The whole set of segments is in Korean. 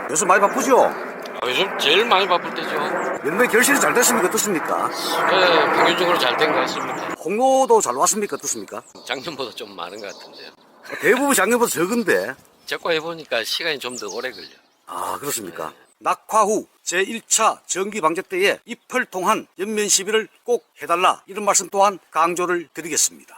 요즘 많이 바쁘죠? 요즘 제일 많이 바쁠 때죠. 연매 결실이 잘 됐습니까? 어떻습니까? 네, 평균적으로 잘 된 것 같습니다. 홍로도 잘 왔습니까? 어떻습니까? 작년보다 좀 많은 것 같은데요. 대부분 작년보다 적은데. 제거해보니까 시간이 좀 더 오래 걸려. 아, 그렇습니까? 낙화 후 제1차 정기 방제 때에 잎을 통한 연면 시비를 꼭 해달라, 이런 말씀 또한 강조를 드리겠습니다.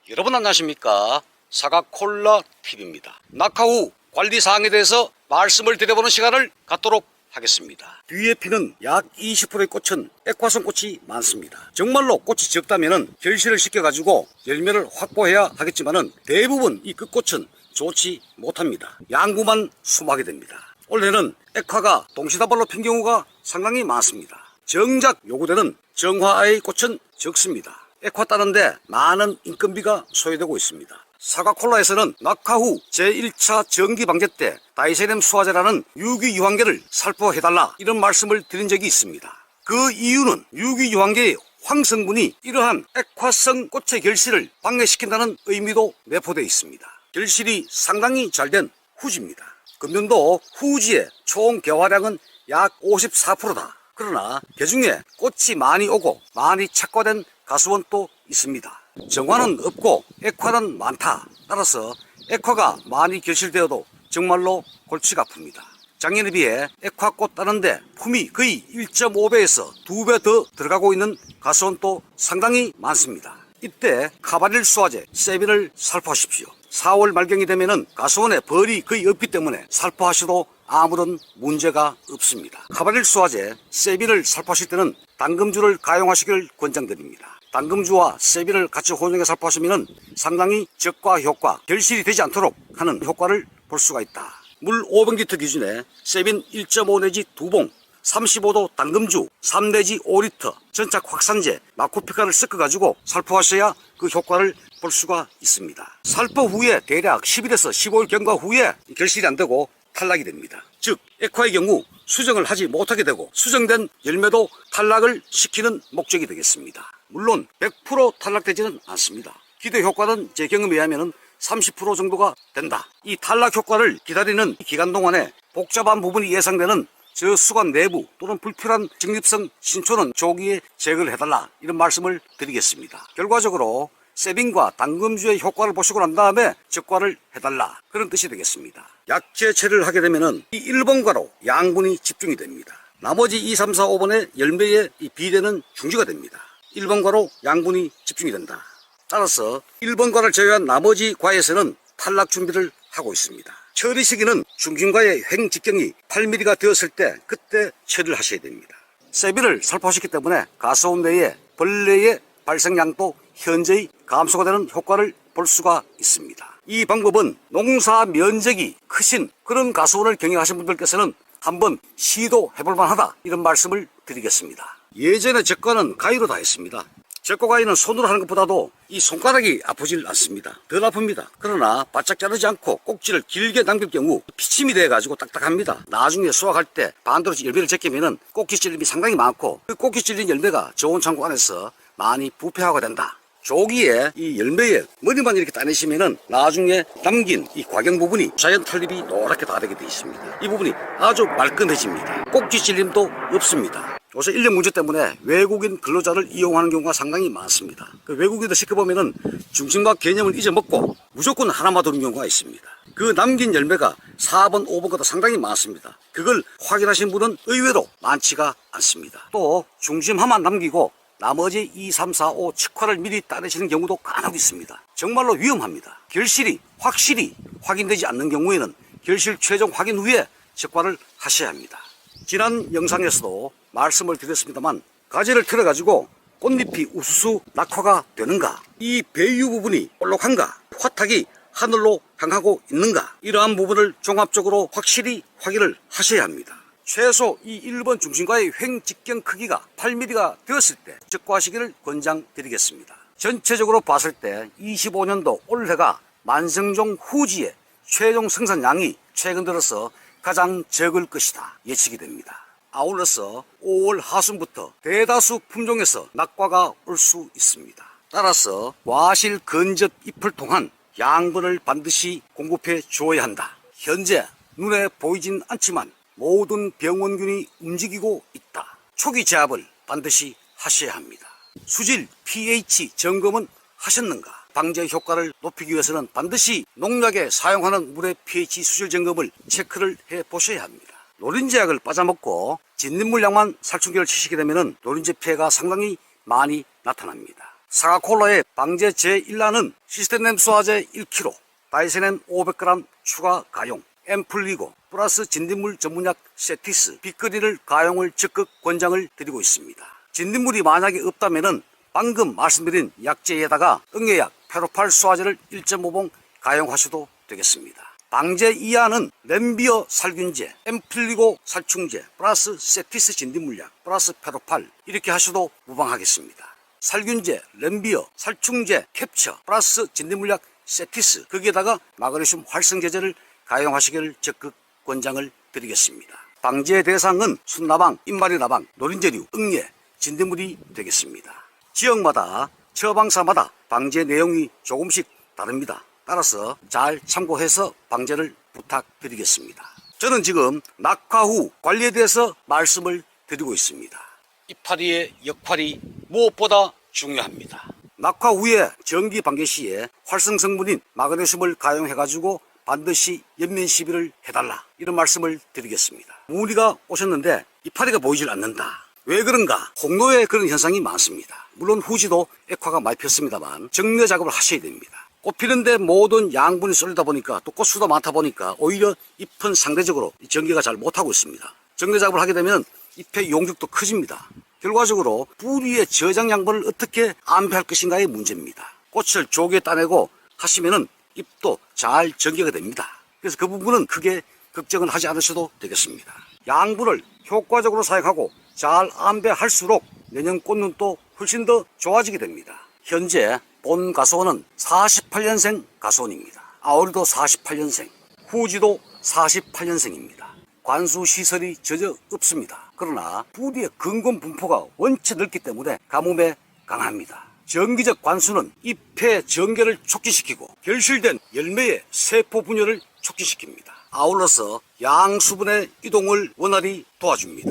여러분 안녕하십니까? 사과콜라 TV입니다. 낙화 후 관리사항에 대해서 말씀을 드려보는 시간을 갖도록 하겠습니다. 뒤에 피는 약 20%의 꽃은 액화성 꽃이 많습니다. 정말로 꽃이 적다면 결실을 시켜가지고 열매를 확보해야 하겠지만은 대부분 이 끝꽃은 좋지 못합니다. 양구만 수막이 됩니다. 올해는 액화가 동시다발로 핀 경우가 상당히 많습니다. 정작 요구되는 정화의 꽃은 적습니다. 액화 따는데 많은 인건비가 소요되고 있습니다. 사과콜라에서는 낙화 후 제1차 정기 방제 때 다이세렝 수화제라는 유기유황계를 살포해달라, 이런 말씀을 드린 적이 있습니다. 그 이유는 유기유황계의 황성분이 이러한 액화성 꽃의 결실을 방해시킨다는 의미도 내포되어 있습니다. 결실이 상당히 잘된 후지입니다. 금년도 후지의 총 개화량은 약 54%다. 그러나 그중에 꽃이 많이 오고 많이 착과된 가수원도 있습니다. 정화는 없고 액화는 많다. 따라서 액화가 많이 결실되어도 정말로 골치가 아픕니다. 작년에 비해 액화꽃 따는데 품이 거의 1.5배에서 2배 더 들어가고 있는 가수원도 상당히 많습니다. 이때 카바릴 수화제 세빈을 살포하십시오. 4월 말경이 되면은 가수원에 벌이 거의 없기 때문에 살포하셔도 아무런 문제가 없습니다. 카바릴 수화제 세빈을 살포하실 때는 당금주를 가용하시길 권장드립니다. 당금주와 세빈을 같이 혼용해 살포하시면 상당히 적과 효과, 결실이 되지 않도록 하는 효과를 볼 수가 있다. 물 500리터 기준에 세빈 1.5 내지 2봉, 35도 당금주 3 내지 5리터, 전착 확산제, 마코피카를 섞어가지고 살포하셔야 그 효과를 볼 수가 있습니다. 살포 후에 대략 10일에서 15일 경과 후에 결실이 안 되고 탈락이 됩니다. 즉 액화의 경우 수정을 하지 못하게 되고 수정된 열매도 탈락을 시키는 목적이 되겠습니다. 물론 100% 탈락되지는 않습니다. 기대 효과는 제 경험에 의하면 30% 정도가 된다. 이 탈락 효과를 기다리는 기간 동안에 복잡한 부분이 예상되는 저수관 내부 또는 불필요한 적립성 신초는 조기에 제거를 해달라, 이런 말씀을 드리겠습니다. 결과적으로 세빈과 당금주의 효과를 보시고 난 다음에 적과를 해달라, 그런 뜻이 되겠습니다. 약재 처리를 하게 되면은 이 1번과로 양분이 집중이 됩니다. 나머지 2, 3, 4, 5번의 열매의 이 비대는 중지가 됩니다. 1번과로 양분이 집중이 된다. 따라서 1번과를 제외한 나머지 과에서는 탈락 준비를 하고 있습니다. 처리 시기는 중심과의 횡직경이 8mm가 되었을 때 그때 처리를 하셔야 됩니다. 세빈을 살포하셨기 때문에 가수원 내에 벌레의 발생량도 현저히 감소가 되는 효과를 볼 수가 있습니다. 이 방법은 농사 면적이 크신 그런 가수원을 경영하신 분들께서는 한번 시도해볼 만하다, 이런 말씀을 드리겠습니다. 예전에 제과는 가위로 다 했습니다. 제과 가위는 손으로 하는 것보다도 이 손가락이 아프질 않습니다. 덜 아픕니다. 그러나 바짝 자르지 않고 꼭지를 길게 남길 경우 피침이 돼가지고 딱딱합니다. 나중에 수확할 때 반대로 열매를 제끼면은 꼭지 찔림이 상당히 많고 그 꼭지 찔린 열매가 저온 창고 안에서 많이 부패하게 된다. 조기에 이 열매에 머리만 이렇게 따내시면은 나중에 남긴 이 과경 부분이 자연 탄립이 노랗게 다 되게 되어 있습니다. 이 부분이 아주 말끔해집니다. 꼭지 찔림도 없습니다. 요새 인력 문제 때문에 외국인 근로자를 이용하는 경우가 상당히 많습니다. 그 외국인들 시켜보면은 중심각 개념을 잊어먹고 무조건 하나만 두는 경우가 있습니다. 그 남긴 열매가 4번, 5번보다 상당히 많습니다. 그걸 확인하신 분은 의외로 많지가 않습니다. 또 중심 하나만 남기고 나머지 2, 3, 4, 5 측화를 미리 따내시는 경우도 간혹 있습니다. 정말로 위험합니다. 결실이 확실히 확인되지 않는 경우에는 결실 최종 확인 후에 적과를 하셔야 합니다. 지난 영상에서도 말씀을 드렸습니다만 가지를 틀어가지고 꽃잎이 우수수 낙화가 되는가, 이 배유 부분이 볼록한가, 화탁이 하늘로 향하고 있는가, 이러한 부분을 종합적으로 확실히 확인을 하셔야 합니다. 최소 이 1번 중심과의 횡직경 크기가 8mm가 되었을 때 적과하시기를 권장드리겠습니다. 전체적으로 봤을 때 25년도 올해가 만성종 후지의 최종 생산량이 최근 들어서 가장 적을 것이다 예측이 됩니다. 아울러서 5월 하순부터 대다수 품종에서 낙과가 올 수 있습니다. 따라서 과실 근접 잎을 통한 양분을 반드시 공급해 주어야 한다. 현재 눈에 보이진 않지만 모든 병원균이 움직이고 있다. 초기 제압을 반드시 하셔야 합니다. 수질 pH 점검은 하셨는가? 방제 효과를 높이기 위해서는 반드시 농약에 사용하는 물의 pH 수질 점검을 체크를 해 보셔야 합니다. 노린제약을 빠져먹고 진딧물약만 살충제를 치시게 되면 노린제 피해가 상당히 많이 나타납니다. 사과콜라의 방제 제1단은 시스템nem수화제 1kg, 다이세넨 500g 추가 가용, 앰플리고 플러스 진딧물 전문약 세티스, 빅그린을 가용을 적극 권장을 드리고 있습니다. 진딧물이 만약에 없다면 방금 말씀드린 약제에다가 응애약 페로팔 수화제를 1.5봉 가용하셔도 되겠습니다. 방제 2안은 램비어 살균제, 앰플리고 살충제, 플러스 세티스 진딧물약, 플러스 페로팔 이렇게 하셔도 무방하겠습니다. 살균제, 램비어, 살충제, 캡처, 플러스 진딧물약 세티스 거기에다가 마그네슘 활성제제를 가용하시기를 적극 권장을 드리겠습니다. 방제 대상은 순나방, 입마리나방, 노린재류, 응애, 진딧물이 되겠습니다. 지역마다 처방사마다 방제 내용이 조금씩 다릅니다. 따라서 잘 참고해서 방제를 부탁드리겠습니다. 저는 지금 낙화 후 관리에 대해서 말씀을 드리고 있습니다. 이파리의 역할이 무엇보다 중요합니다. 낙화 후에 정기 방제 시에 활성 성분인 마그네슘을 가용해가지고 반드시 연면 시비를 해달라 이런 말씀을 드리겠습니다. 문의가 오셨는데 이파리가 보이질 않는다. 왜 그런가? 홍로에 그런 현상이 많습니다. 물론 후지도 액화가 많이 폈습니다만 정려 작업을 하셔야 됩니다. 꽃 피는데 모든 양분이 쏠리다 보니까 또 꽃수도 많다 보니까 오히려 잎은 상대적으로 전개가 잘 못하고 있습니다. 정려 작업을 하게 되면 잎의 용적도 커집니다. 결과적으로 뿌리의 저장 양분을 어떻게 안배할 것인가의 문제입니다. 꽃을 조기에 따내고 하시면은 잎도 잘 전개가 됩니다. 그래서 그 부분은 크게 걱정은 하지 않으셔도 되겠습니다. 양분을 효과적으로 사용하고 잘 안배할수록 내년 꽃눈도 훨씬 더 좋아지게 됩니다. 현재 본 가수원은 48년생 가수원입니다. 아오리도 48년생, 후지도 48년생입니다. 관수 시설이 전혀 없습니다. 그러나 뿌리의 근권 분포가 원체 넓기 때문에 가뭄에 강합니다. 정기적 관수는 잎의 전개를 촉진시키고 결실된 열매의 세포 분열을 촉진시킵니다. 아울러서 양수분의 이동을 원활히 도와줍니다.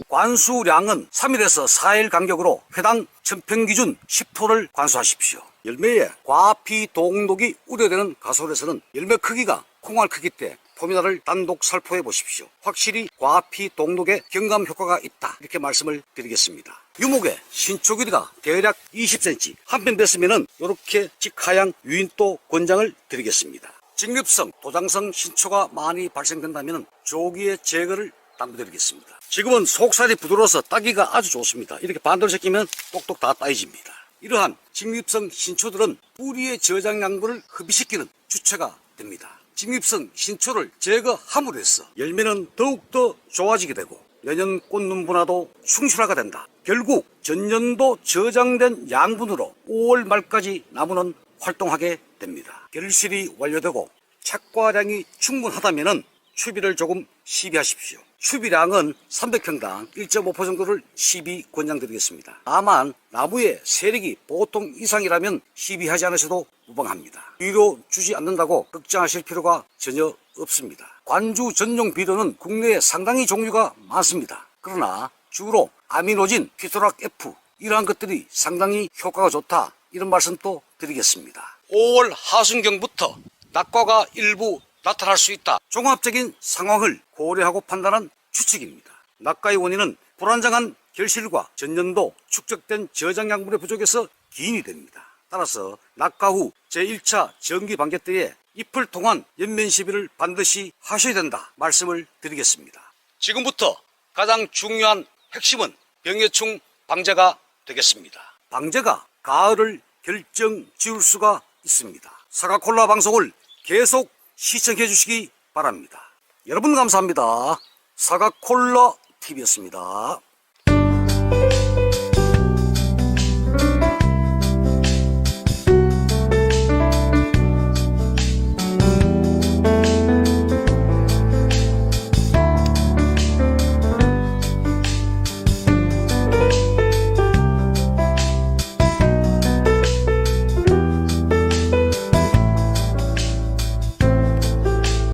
관수량은 3일에서 4일 간격으로 회당 1000평 기준 10토를 관수하십시오. 열매의 과피 동독이 우려되는 가솔에서는 열매 크기가 콩알 크기 때 포미나를 단독 살포해 보십시오. 확실히 과피 동독에 경감 효과가 있다 이렇게 말씀을 드리겠습니다. 유목의 신초 길이가 대략 20cm 한 편 뺐으면 이렇게 직하양 유인도 권장을 드리겠습니다. 직립성, 도장성 신초가 많이 발생된다면 조기에 제거를 당부드리겠습니다. 지금은 속살이 부드러워서 따기가 아주 좋습니다. 이렇게 반대로 제끼면 똑똑 다 따이집니다. 이러한 직립성 신초들은 뿌리의 저장 양분을 흡입시키는 주체가 됩니다. 직립성 신초를 제거함으로 해서 열매는 더욱더 좋아지게 되고 내년 꽃눈 분화도 충실하게 된다. 결국 전년도 저장된 양분으로 5월 말까지 나무는 활동하게 됩니다. 결실이 완료되고 착과량이 충분하다면 추비를 조금 시비하십시오. 추비량은 300평당 1.5% 정도를 시비 권장드리겠습니다. 다만 나무의 세력이 보통 이상이라면 시비하지 않으셔도 무방합니다. 비료 주지 않는다고 걱정하실 필요가 전혀 없습니다. 관주 전용 비료는 국내에 상당히 종류가 많습니다. 그러나 주로 아미노진, 피토락 F 이러한 것들이 상당히 효과가 좋다 이런 말씀도 드리겠습니다. 5월 하순경부터 낙과가 일부 나타날 수 있다. 종합적인 상황을 고려하고 판단한 추측입니다. 낙과의 원인은 불안정한 결실과 전년도 축적된 저장 양분의 부족에서 기인이 됩니다. 따라서 낙과 후 제1차 정기 방제 때에 잎을 통한 연면 시비를 반드시 하셔야 된다 말씀을 드리겠습니다. 지금부터 가장 중요한 핵심은 병해충 방제가 되겠습니다. 방제가 가을을 결정 지을 수가 있습니다. 사과콜라 방송을 계속 시청해 주시기 바랍니다. 여러분 감사합니다. 사과콜라 TV였습니다.